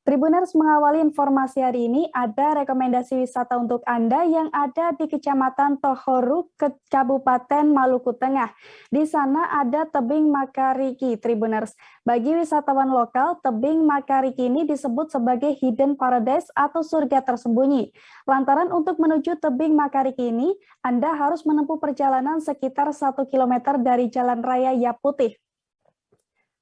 Tribuners mengawali informasi hari ini ada rekomendasi wisata untuk Anda yang ada di Kecamatan Tohoru, Kabupaten Maluku Tengah. Di sana ada Tebing Makariki, Tribuners. Bagi wisatawan lokal, Tebing Makariki ini disebut sebagai hidden paradise atau surga tersembunyi. Lantaran untuk menuju Tebing Makariki ini, Anda harus menempuh perjalanan sekitar 1 km dari Jalan Raya Yaputih.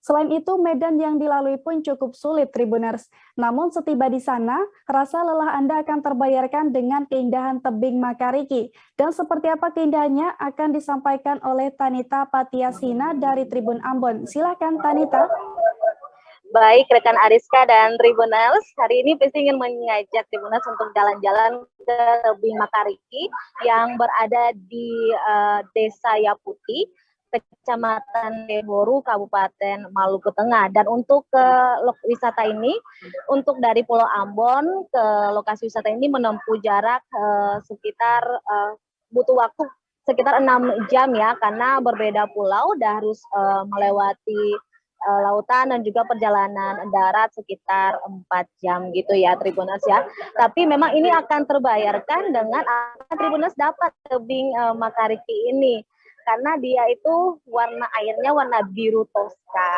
Selain itu, medan yang dilalui pun cukup sulit, Tribuners. Namun setiba di sana, rasa lelah Anda akan terbayarkan dengan keindahan Tebing Makariki. Dan seperti apa keindahannya akan disampaikan oleh Tanita Patiasina dari Tribun Ambon. Silakan Tanita. Baik, rekan Ariska dan Tribuners, hari ini pasti ingin mengajak Tribuners untuk jalan-jalan ke Tebing Makariki yang berada di Desa Yaputih, Kecamatan Tohoru, Kabupaten Maluku Tengah. Dan untuk ke wisata ini, untuk dari Pulau Ambon ke lokasi wisata ini menempuh jarak sekitar butuh waktu sekitar 6 jam ya, karena berbeda pulau dan harus melewati lautan dan juga perjalanan darat sekitar 4 jam gitu ya Tribuners ya. Tapi memang ini akan terbayarkan dengan Tribuners dapat Tebing Makariki ini. Karena dia itu warna airnya warna biru toska,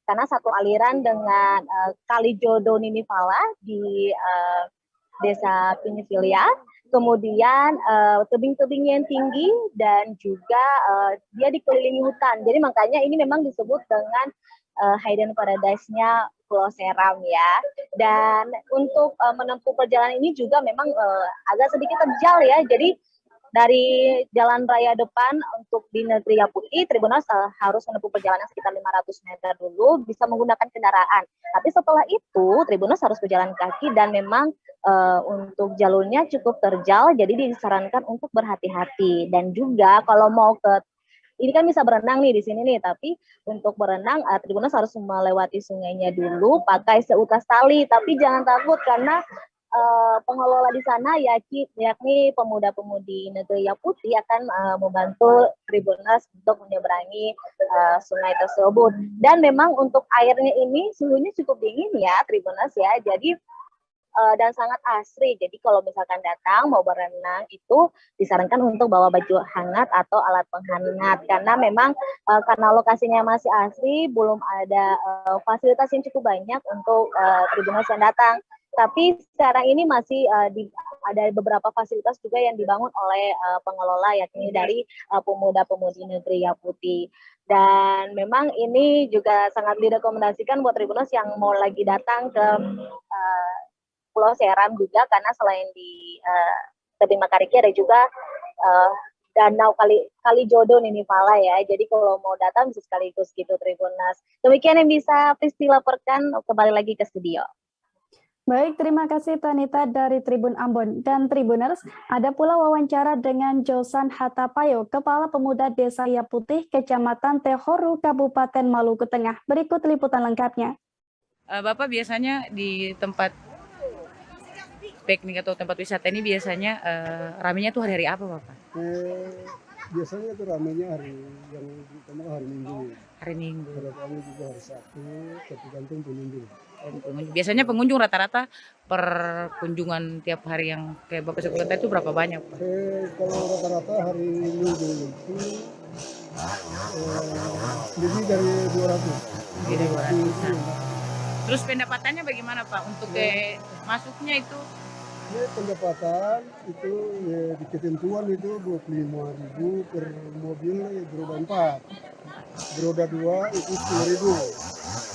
karena satu aliran dengan Kali Jodo Ninifala di Desa Pinifilia. Kemudian tebing-tebing yang tinggi dan juga dia dikelilingi hutan. Jadi makanya ini memang disebut dengan hidden paradise-nya Pulau Seram ya. Dan untuk menempuh perjalanan ini juga memang agak sedikit terjal ya. Jadi dari jalan raya depan untuk di negeri Yaputih, Tribuners harus menempuh perjalanan sekitar 500 meter dulu, bisa menggunakan kendaraan. Tapi setelah itu, Tribuners harus berjalan kaki dan memang untuk jalurnya cukup terjal, jadi disarankan untuk berhati-hati. Dan juga kalau mau ke ini kan bisa berenang nih di sini nih, tapi untuk berenang Tribuners harus melewati sungainya dulu pakai seutas tali, tapi jangan takut karena pengelola di sana yakni pemuda-pemudi negeri Yaputih akan membantu Tribuners untuk menyeberangi sungai tersebut. Dan memang untuk airnya ini suhunya cukup dingin ya Tribuners ya, jadi dan sangat asri. Jadi kalau misalkan datang mau berenang itu disarankan untuk bawa baju hangat atau alat penghangat, karena memang karena lokasinya masih asri, belum ada fasilitas yang cukup banyak untuk Tribuners yang datang. Tapi sekarang ini masih ada beberapa fasilitas juga yang dibangun oleh pengelola yakni dari pemuda-pemudi negeri Yaputih. Dan memang ini juga sangat direkomendasikan buat Tribuners yang mau lagi datang ke Pulau Seram juga, karena selain di Tebing Makariki ada juga Danau Kali Jodo Ninifala ya. Jadi kalau mau datang bisa sekaligus gitu Tribuners. Demikian yang bisa Pristi laporkan, kembali lagi ke studio. Baik, terima kasih Tanita dari Tribun Ambon. Dan Tribuners, ada pula wawancara dengan Josan Hatapayo, Kepala Pemuda Desa Yaputih, Kecamatan Tohoru, Kabupaten Maluku Tengah. Berikut liputan lengkapnya. Bapak biasanya di tempat piknik atau tempat wisata ini biasanya ramenya tuh hari apa Bapak? Biasanya tuh ramenya hari yang utama hari Minggu. Hari Minggu. Ada kami juga hari Sabtu, tergantung pengunjung. Biasanya pengunjung rata-rata per kunjungan tiap hari yang kayak Bapak sebutkan tadi itu berapa banyak Pak? Kalau rata-rata hari Minggu itu lebih dari 200. Lebih dari 200. Terus pendapatannya bagaimana Pak untuk masuknya itu? Pendapatan itu di ketentuan itu 25.000 per mobil beroda 4. Beroda 2 itu 10.000.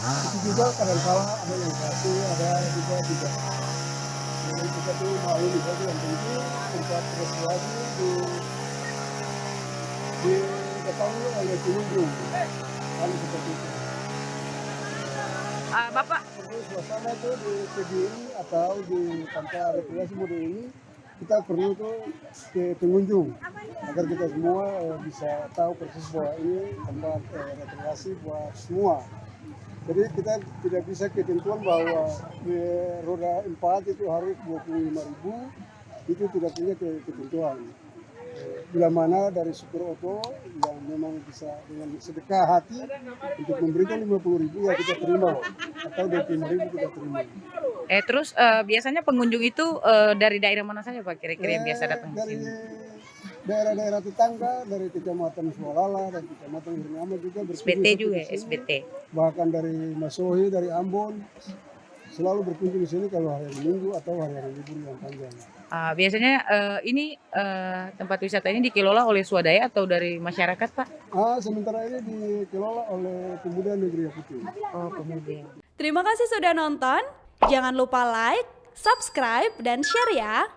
Itu juga kadang-kala ada yang kasih, ada juga tidak. Jadi kita tuh mau bisa yang penting tempat rekreasi didatangi oleh pengunjung. Kan seperti itu. Bapak, suasana itu di segi ini atau di tempat rekreasi mode ini kita perlu tuh ke pengunjung agar kita semua bisa tahu persis bahwa ini tempat rekreasi buat semua. Jadi kita tidak bisa ketentuan bahwa roda 4 itu harus 25.000, itu tidak punya ketentuan. Bila mana dari supir oto yang memang bisa dengan sedekah hati untuk memberikan 50.000 ya kita terima, atau 25.000 kita terima. Terus biasanya pengunjung itu dari daerah mana saja Pak kira-kira yang biasa datang di Dari sini? daerah-daerah tetangga, dari Kecamatan Sualala dan Kecamatan Hernama juga berkunjung SBT sampai juga di ya, sini. SBT. Bahkan dari Masohi, dari Ambon selalu berkunjung di sini kalau hari Minggu atau hari-hari libur yang panjang. Biasanya ini tempat wisata ini dikelola oleh swadaya atau dari masyarakat Pak? Sementara ini dikelola oleh Pemuda Negeri Putih. Oh kemudian. Terima kasih sudah nonton. Jangan lupa like, subscribe, dan share ya.